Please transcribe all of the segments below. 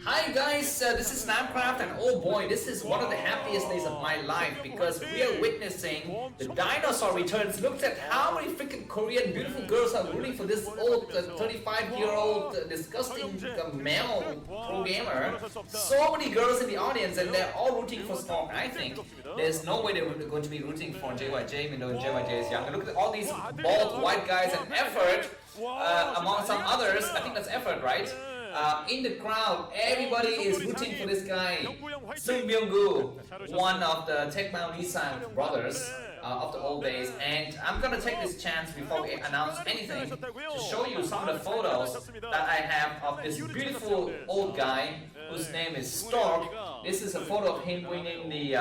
Hi guys, this is Starcraft, and oh boy, this is one of the happiest days of my life because we are witnessing the dinosaur returns. Look at how many freaking Korean beautiful girls are rooting for this old 35-year-old disgusting male pro gamer. So many girls in the audience, and they're all rooting for Stork. I think there's no way they're going to be rooting for JyJ, even though JyJ is younger. Look at all these bald white guys and effort among some others. I think that's effort, right? In the crowd, everybody is rooting for this guy, Sung Byung-gu, one of the Taekwondo Nissan brothers of the old days. And I'm gonna take this chance before we announce anything to show you some of the photos that I have of this beautiful old guy whose name is Stork. This is a photo of him winning the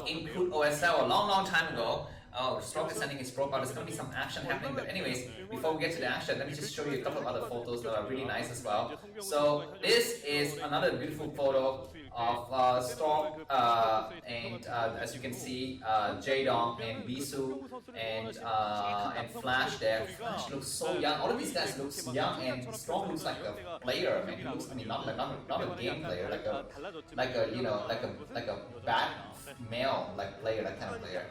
Input OSL a long time ago. Oh, Stork is sending his profile. There's gonna be some action happening, but anyways, before we get to the action, let me just show you a couple of other photos that are really nice as well. So this is another beautiful photo of Stork, and as you can see, Jaedong and Bisu and Flash there. Flash looks so young. All of these guys look young, and Stork looks like a player. Man, he looks, I mean, not a game player, like a bad male player, that kind of player.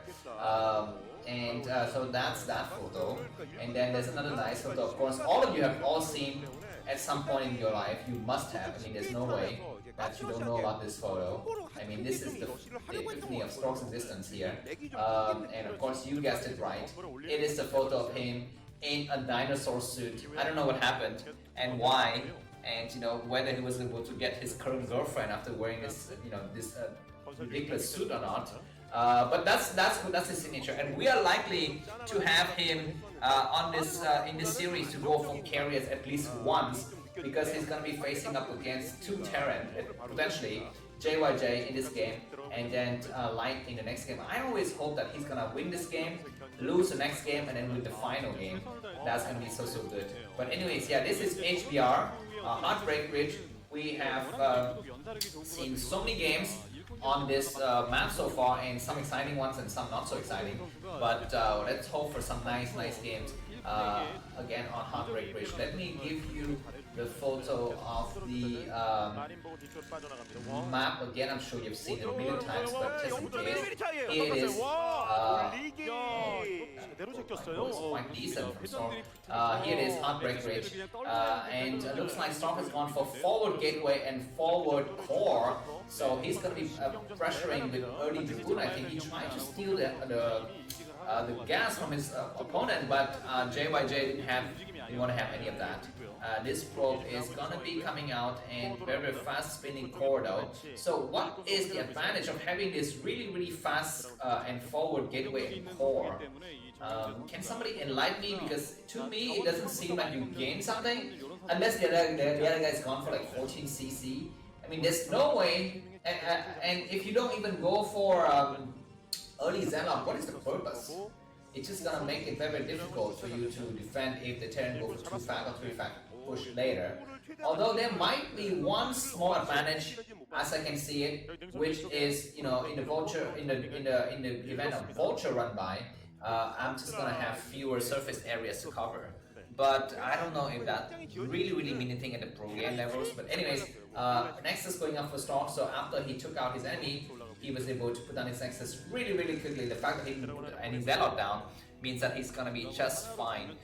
So that's that photo, and then there's another nice photo. Of course, all of you have all seen at some point in your life. You must have. I mean, there's no way that you don't know about this photo. I mean, this is the epiphany of Stork's existence here. And of course, you guessed it right. It is the photo of him in a dinosaur suit. I don't know what happened and why, and whether he was able to get his current girlfriend after wearing this this ridiculous suit or not. But that's his signature, and we are likely to have him on this in this series to go for carriers at least once, because he's gonna be facing up against two Terran, potentially JyJ in this game, and then Light in the next game. I always hope that he's gonna win this game, lose the next game, and then win the final game. That's gonna be so good. But anyways, yeah, this is HBR, Heartbreak Ridge. We have seen so many games on this map so far, and some exciting ones and some not so exciting. But let's hope for some nice games again on Heartbreak Ridge. Let me give you the photo of the map again. I'm sure you've seen it a million times, but just in case, here it is. Quite decent from Stork. Here it is, Heartbreak Ridge, and it looks like Stork has gone for forward gateway and forward core. So he's going to be pressuring with early Dragoon. I think he tried to steal the gas from his opponent, but JyJ didn't want to have any of that. This probe is going to be coming out and very fast spinning core though. So what is the advantage of having this really fast and forward gateway and core? Can somebody enlighten me? Because to me it doesn't seem like you gain something unless the other guy's gone for like 14 CC. I mean, there's no way, and if you don't even go for early Zelle, what is the purpose? It's just gonna make it very difficult for you to defend if the Terran goes 2 fact or 3 fact push later. Although there might be one small advantage, as I can see it, which is in the vulture in the event of vulture run by, I'm just gonna have fewer surface areas to cover. But I don't know if that really means anything at the pro game levels. But anyways, Nexus going up for Stork. So after he took out his enemy, he was able to put down his Nexus really quickly. The fact that he didn't put any Zelle down means that he's gonna be just fine.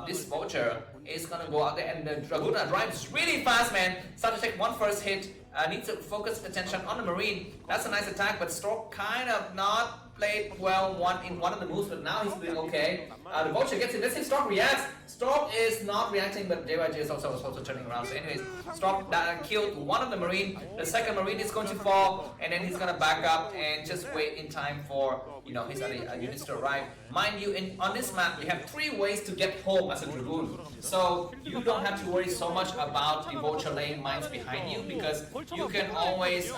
This vulture is gonna go out there, and the Dragoon drives really fast, man. Start to take one first hit. Needs to focus attention on the Marine. That's a nice attack, but Stork kind of not played well in one of the moves, but now he's doing okay. The vulture gets it. Let's see if Stork reacts. Stork is not reacting, but JyJ is also turning around. So anyways, Stork killed one of the Marine. The second Marine is going to fall, and then he's gonna back up and just wait in time for his other units to arrive. Mind you, on this map we have 3 ways to get home as a Dragoon. So you don't have to worry so much about the vulture laying mines behind you, because you can always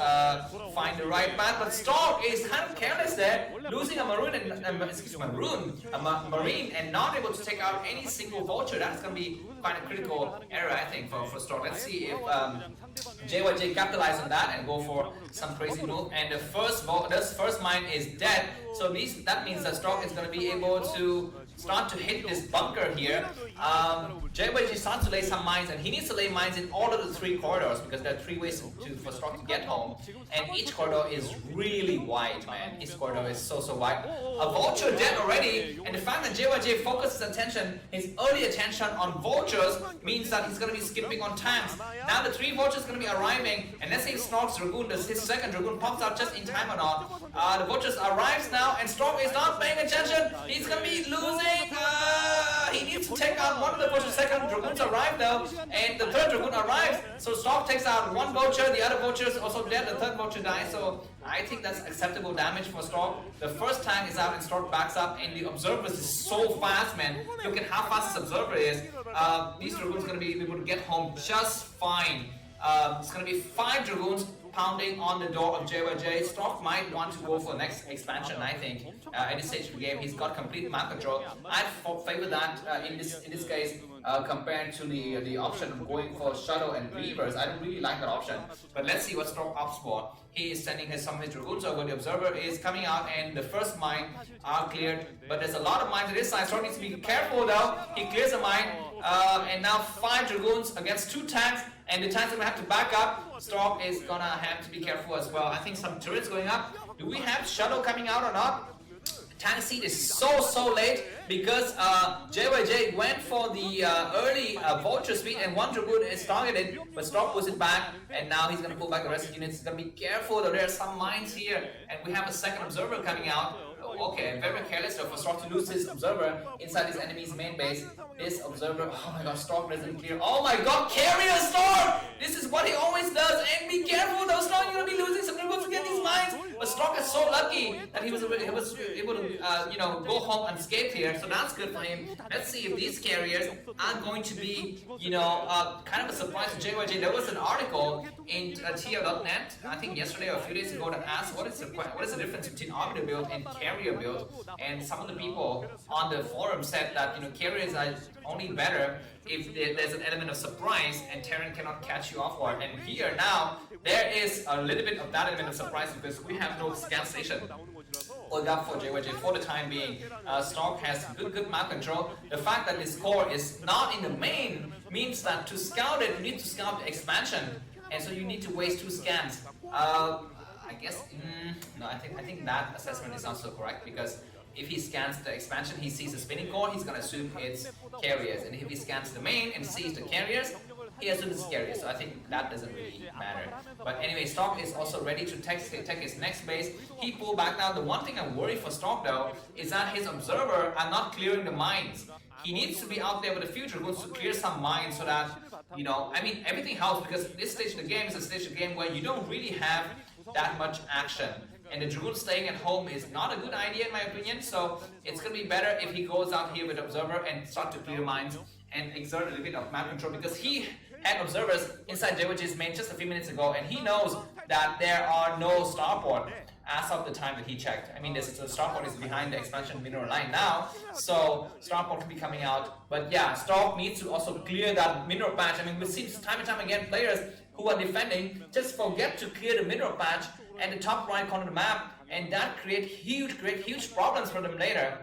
find the right path. But Stork is kind of careless there, losing a Marine a Marine and not able to take out any single vulture. That's going to be quite a critical error, I think, for Stork. Let's see if JyJ capitalize on that and go for some crazy move. And the first mine is dead. So that means that Stork is going to be able to start to hit this bunker here. JyJ starts to lay some mines, and he needs to lay mines in all of the 3 corridors because there are 3 ways for Stork to get home, and each corridor is really wide, man. Each corridor is so wide. A vulture dead already, and the fact that JyJ focuses attention, his early attention on vultures means that he's gonna be skipping on tanks. Now the 3 vultures gonna be arriving, and let's see if Stork's Dragoon, his second Dragoon, pops out just in time or not. The vultures arrives now, and Stork is not paying attention. He's gonna be losing. He needs to take out one of the vultures. Second Dragoons arrive though, and the third Dragoon arrives. So Stork takes out one vulture, the other vulture is also dead, the third vulture dies. So I think that's acceptable damage for Stork. The first tank is out and Stork backs up, and the observers is so fast, man. Look at how fast this observer is. These Dragoons gonna be able to get home just fine. It's gonna be 5 Dragoons pounding on the door of JyJ. Stork might want to go for the next expansion, I think. At this stage of the game, he's got complete map control. I'd favor that in this case compared to the option of going for Shuttle and Reavers. I don't really like that option. But let's see what Stork opts for. He is sending some of his Dragoons over. The observer is coming out, and the first mine are cleared. But there's a lot of mines on this side. Stork needs to be careful though. He clears a mine, and now 5 Dragoons against 2 tanks. And the tanks are gonna have to back up. Stork is gonna have to be careful as well. I think some turrets going up. Do we have Shuttle coming out or not? Tank seed is so late because JyJ went for the early vulture speed, and 1 Dragoon is targeted, but Stork pulls it back, and now he's gonna pull back the rest of the units. He's gonna be careful though. There are some mines here, and we have a second observer coming out. Okay, very careless though for Stork to lose his observer inside his enemy's main base. This observer, oh my god, Stork doesn't clear. Oh my god, carrier Stork! This is what he always does, and be careful though, Stork, you're gonna be losing some people to get these mines. But Stork is so lucky that he was able to go home unscathed here, so that's good for him. Let's see if these carriers are going to be, kind of a surprise to JyJ. There was an article in TR.net, I think yesterday or a few days ago, that asked what is the difference between arbiter build and carrier build, and some of the people on the forum said that carriers are only better if there's an element of surprise and Terran cannot catch you off guard. And here now there is a little bit of that element of surprise because we have no scan station pulled up for JyJ for the time being. Stork has good map control. The fact that this core is not in the main means that to scout it, you need to scout the expansion, and so you need to waste 2 scans. I guess no. I think that assessment is not so correct, because if he scans the expansion, he sees the spinning core, he's gonna assume it's carriers, and if he scans the main and sees the carriers, he assumes it's carriers. So I think that doesn't really matter. But anyway, Stork is also ready to take his next base. He pulled back now. The one thing I'm worried for Stork though is that his observer are not clearing the mines. He needs to be out there with the future goals to clear some mines so that everything helps, because this stage of the game is a stage of the game where you don't really have that much action, and the Dragoon staying at home is not a good idea in my opinion. So it's gonna be better if he goes out here with Observer and start to clear mines and exert a little bit of map control, because he had observers inside JyJ's main just a few minutes ago, and he knows that there are no starport as of the time that he checked. I mean, the starport is behind the expansion mineral line now, so starport can be coming out. But yeah, Stork needs to also clear that mineral patch. I mean, we see time and time again players who are defending just forget to clear the mineral patch and the top right corner of the map, and that create huge problems for them later.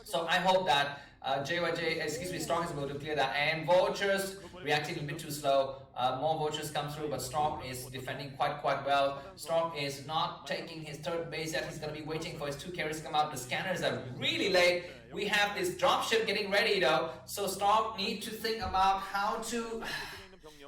So I hope that Stork is able to clear that, and vultures reacting a bit too slow. More vultures come through, but Stork is defending quite well. Stork is not taking his third base yet. He's going to be waiting for his 2 carriers to come out. The scanners are really late. We have this dropship getting ready though, so Stork needs to think about how to...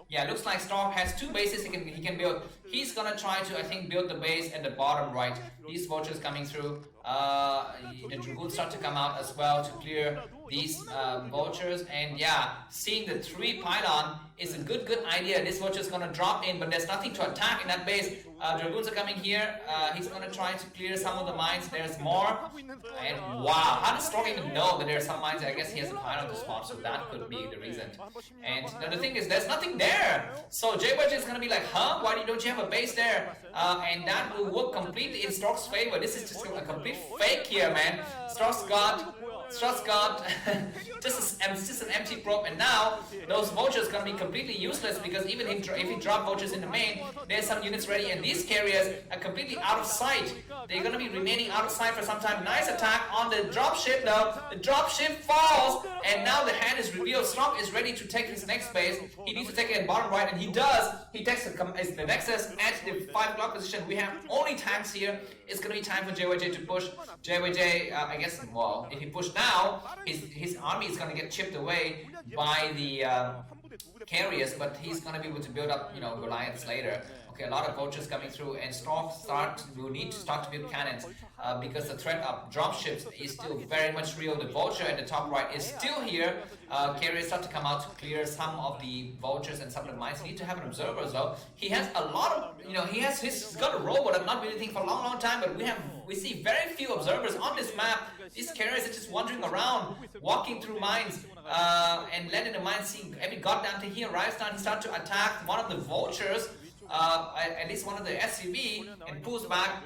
Yeah, looks like Stork has 2 bases he can build. He's gonna try to, I think, build the base at the bottom right. These vultures coming through. The Dragoons start to come out as well to clear these vultures. And yeah, seeing the 3 pylon is a good idea. This vulture is gonna drop in, but there's nothing to attack in that base. Dragoons are coming here. He's gonna try to clear some of the mines. There's more. And wow, how does Stork even know that there are some mines? I guess he has a pylon to spot, so that could be the reason. And the thing is, there's nothing there. So JyJ is gonna be like, huh? Why don't you have a base there? And that will work completely in Stork's favor. This is just a complete fake here, man. Stork's got Strut's got just an empty probe, and now those vultures gonna be completely useless because even if he drop vultures in the main, there's some units ready, and these carriers are completely out of sight. They're gonna be remaining out of sight for some time. Nice attack on the dropship though. The dropship falls, and now the hand is revealed. Stork is ready to take his next base. He needs to take it in bottom right, and he does. He takes the Nexus at the 5 o'clock position. We have only tanks here. It's gonna be time for JyJ to push. JyJ, I guess, well, if he push now, his army is gonna get chipped away by the carriers, but he's gonna be able to build up, Goliaths later. Okay, a lot of vultures coming through, and Stork will need to start to build cannons because the threat of dropships is still very much real. The vulture in the top right is still here. Carriers start to come out to clear some of the vultures and some of the mines. You need to have an observer as well. He has a lot of, he's got a robot. I've not been anything for a long time, but we see very few observers on this map. These carriers are just wandering around, walking through mines, and letting the mines see every goddamn thing. He arrives down, he starts to attack one of the vultures. At least one of the SUV, and pulls back.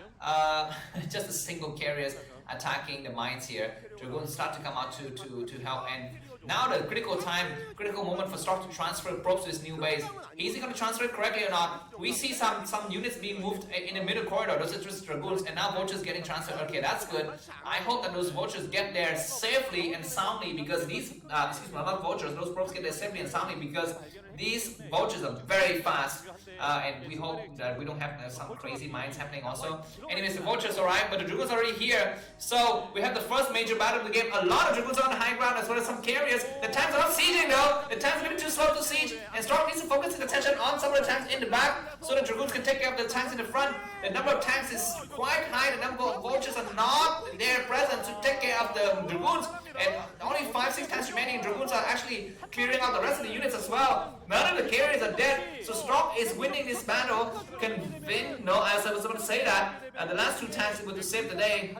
Just a single carriers attacking the mines here. Dragoons start to come out to help, and now the critical moment for Stork to transfer probes to his new base. Is he going to transfer it correctly or not? We see some units being moved in the middle corridor. Those are just Dragoons, and now vultures getting transferred. Okay, that's good. I hope that those vultures get there safely and soundly, because these, not vultures, those probes get there safely and soundly, because these vultures are very fast. And we hope that we don't have some crazy mines happening also. Anyways, the vultures arrive, but the Dragoons are already here. So we have the first major battle of the game. A lot of Dragoons are on the high ground, as well as some carriers. The tanks are not sieging though. The tanks are a little too slow to siege, and Stork needs to focus his attention on some of the tanks in the back, so the Dragoons can take care of the tanks in the front. The number of tanks is quite high. The number of vultures are not there present to take care of the Dragoons, and only 5-6 tanks remaining. Dragoons are actually clearing out the rest of the units as well. None of the carriers are dead, so Stork is winning this battle. As I was about to say that, the last 2 tanks were to save the day,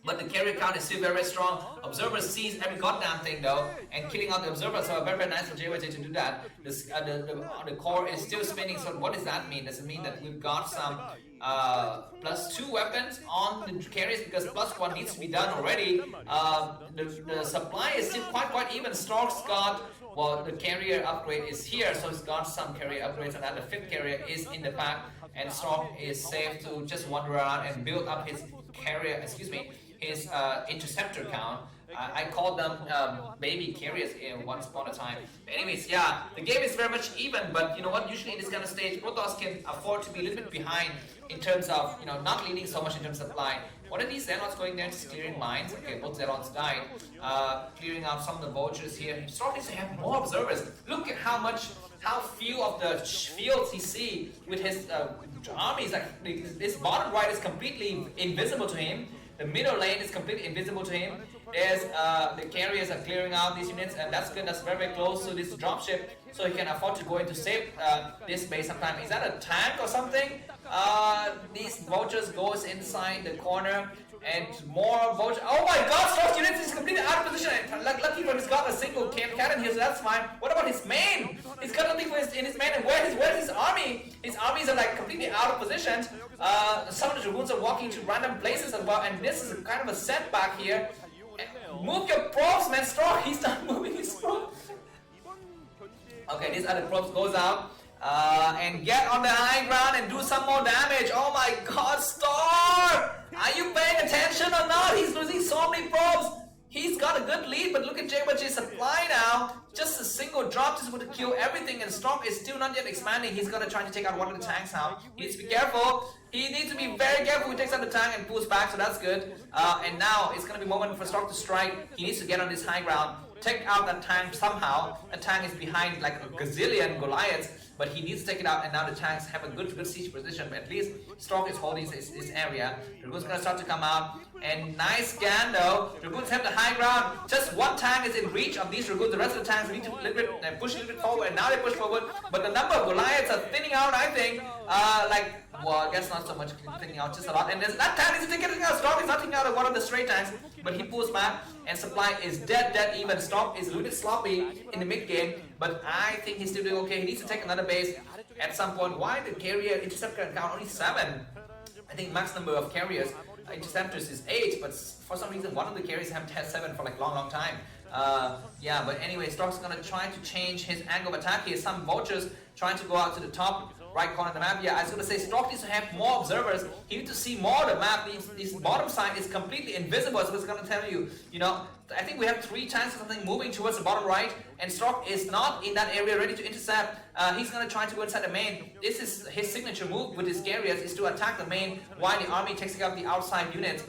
but the carrier count is still very strong. Observers sees every goddamn thing though, and killing out the observers, so very nice for JyJ to do that. The core is still spinning, so what does that mean? Does it mean that we've got some +2 weapons on the carriers, because +1 needs to be done already? The supply is still quite even. Stork's got, well, the carrier upgrade is here, so he's got some carrier upgrades, and then the 5th carrier is in the pack, and Stork is safe to just wander around and build up his carrier, his interceptor count. I called them baby carriers once upon a time. But anyways, yeah, the game is very much even, but you know what, usually in this kind of stage, Protoss can afford to be a little bit behind in terms of, not leading so much in terms of supply. What are these Zealots going there, just clearing mines? Okay, both Zealots died. Clearing out some of the vultures here. Stork needs to have more observers. Look at how few of the fields he see with his armies. Like, this bottom right is completely invisible to him. The middle lane is completely invisible to him. There's the carriers are clearing out these units, and that's good. That's very close to this dropship, so he can afford to go in to save this base sometime. Is that a tank or something? These vultures goes inside the corner, and more vultures. Oh my God! Stork's unit is completely out of position. Lucky for he's got a single cannon here, so that's fine. What about his main? He's got nothing in his main, and where's his army? His armies are like completely out of position. Some of the Dragoons are walking to random places as well, and this is kind of a setback here. Move your probes, man. Stork, he's not moving his probes. Okay, these other probes goes out and get on the high ground and do some more damage. Oh my God, Stork! Are you paying attention or not? He's losing so many probes. He's got a good lead, but look at JyJ's supply now. Just a single drop just would kill everything, and Stork is still not yet expanding. He's gonna try to take out one of the tanks now. He needs to be careful. He needs to be very careful. He takes out the tank and pulls back, so that's good. And now it's gonna be a moment for Stork to strike. He needs to get on this high ground, take out that tank somehow. The tank is behind like a gazillion Goliaths, but he needs to take it out, and now the tanks have a good siege position, but at least Stork is holding this area. Dragoon's gonna start to come out, and nice scan though. Dragoons have the high ground. Just one tank is in reach of these Dragoons. The rest of the tanks need to push a little bit forward, and now they push forward, but the number of Goliaths are thinning out, I think. Well, I guess not so much thinning out, just a lot. And there's that tank is taking out. Stork is not taking out one of the straight tanks, but he pulls back, and supply is dead even. Stork is a little bit sloppy in the mid game, but I think he's still doing okay. He needs to take another base at some point. Why the carrier interceptor count only 7? I think max number of carriers interceptors is 8, but for some reason one of the carriers has 7 for like long time. Yeah, but anyway, Stork's gonna try to change his angle of attack here. Some vultures trying to go out to the top right corner of the map. Yeah, I was gonna say Stork needs to have more observers. He needs to see more of the map. This bottom side is completely invisible, so it's gonna tell you, you know, I think we have 3 tanks or something moving towards the bottom right, and Stork is not in that area ready to intercept. He's gonna try to go inside the main. This is his signature move with his carriers, is to attack the main while the army takes care of the outside units.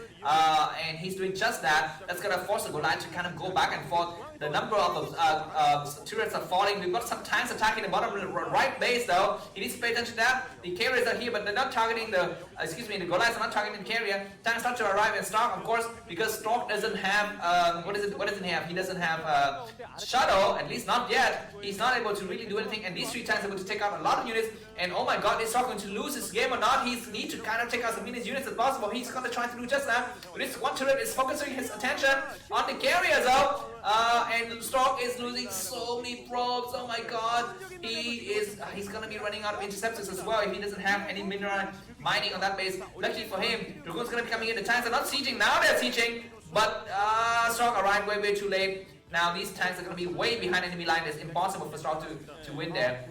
And he's doing just that. That's gonna force the Goliath to kind of go back and forth. The number of turrets are falling. We've got some tanks attacking the bottom right base though. He needs to pay attention to that. The carriers are here, but they're not targeting the, the Goliaths are not targeting the carrier. Tanks start to arrive and Stork, of course, because Stork doesn't have, what doesn't he have? He doesn't have Shadow, at least not yet. He's not able to really do anything, and these 3 tanks are able to take out a lot of units. And oh my god, is Stork going to lose this game or not? He needs to kind of take out as many units as possible. He's gonna try to do just that. But this one turret is focusing his attention on the carriers though. And Stork is losing so many probes. Oh my god. He's gonna be running out of interceptors as well if he doesn't have any mineral mining on that base. Luckily for him, Dragoon's gonna be coming in. The tanks are not sieging, now they're sieging. But Stork arrived way too late. Now these tanks are going to be way behind enemy line. It's impossible for Stork to win there.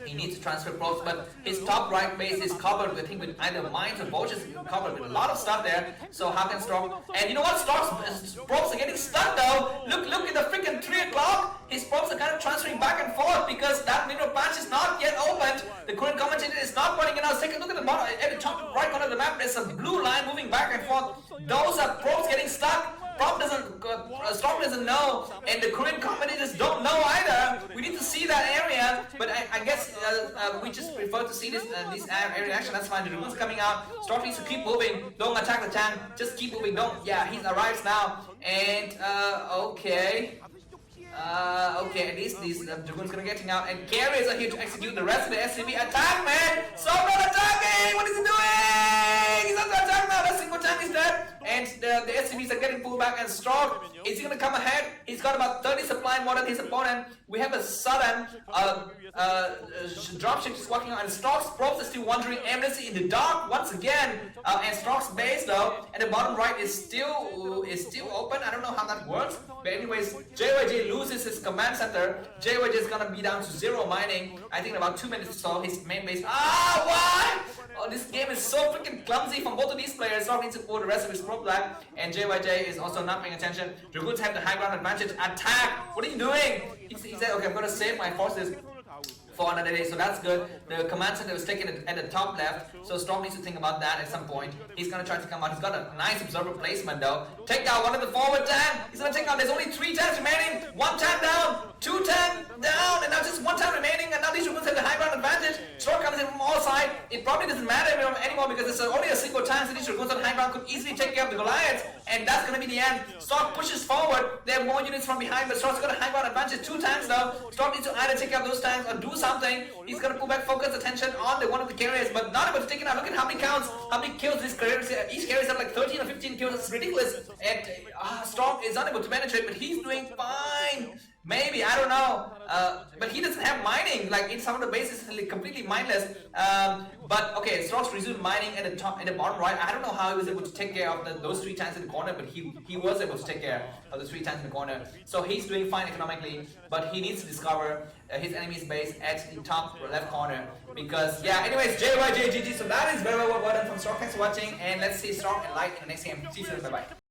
He needs to transfer probes, but his top right base is covered with, I think, with either mines or vultures, covered with a lot of stuff there. So how can Stork? And you know what? Stork's probes are getting stuck though. Look at the freaking 3 o'clock. His probes are kind of transferring back and forth because that mineral patch is not yet opened. The current commentator is not pointing it out. Take a look at the bottom, at the top right corner of the map. There's a blue line moving back and forth. Those are probes getting stuck. Stork doesn't know, and the current commentators don't know either. We need to see that area, but I guess we just prefer to see this area action. That's fine. The Dragoon's coming out. Stork needs to keep moving. Don't attack the tank. Just keep moving. Don't. Yeah, he arrives now. And okay. Okay, at least these Dragoons gonna getting out, and carriers are here to execute the rest of the SCV attack, man! Stork not attacking! What is he doing? He's under attack now. That single tank is dead, and the SCVs are getting pulled back. And Stork, is he gonna come ahead? He's got about 30 supply more than his opponent. We have a sudden dropship just walking on, and Stork's probes is still wandering aimlessly in the dark once again. And Stork's base though, at the bottom right is still open. I don't know how that works, but anyways, JyJ loses his command center. JyJ is gonna be down to 0 mining. I think in about 2 minutes or so. His main base. Why? Oh, this game is so freaking clumsy from both of these players. Stork needs to pull the rest of his probe back, and JyJ is also not paying attention. Dragoons have the high ground advantage. Attack! What are you doing? He said, okay, I'm gonna save my forces for another day, so that's good. The command center was taken at the top left, so Stork needs to think about that at some point. He's gonna try to come out. He's got a nice observer placement though. Take down one of the forward tank. He's gonna take out. There's only 3 tanks remaining. 1 tank down, 2 tank down, and now just 1 tank remaining. And now these Dragoons have the high ground advantage. Stork comes in from all sides. It probably doesn't matter anymore because it's only a single tank. So these Dragoons on high ground could easily take care of the Goliaths, and that's gonna be the end. Stork pushes forward. There are more units from behind, but Stork's got a high ground advantage. 2 tanks though. Stork needs to either take care of those tanks or do something. He's gonna pull back focus attention on one of the carriers, but not able to take it out. Look at how many counts, how many kills these carriers. Each carriers have like 13 or 15 kills. It's ridiculous. And Stork is unable to penetrate, but he's doing fine. Maybe, I don't know. But he doesn't have mining. Like in some of the bases, it's completely mindless. But okay, Stork's resumed mining at the top, at the bottom right. I don't know how he was able to take care of those 3 tanks in the corner, but he was able to take care of the 3 tanks in the corner. So he's doing fine economically, but he needs to discover his enemy's base at the top left corner. Because yeah, anyways, JyJ GG. So that is very well done from Stork. Thanks for watching, and let's see Stork and Light in the next game. See you soon. Bye bye.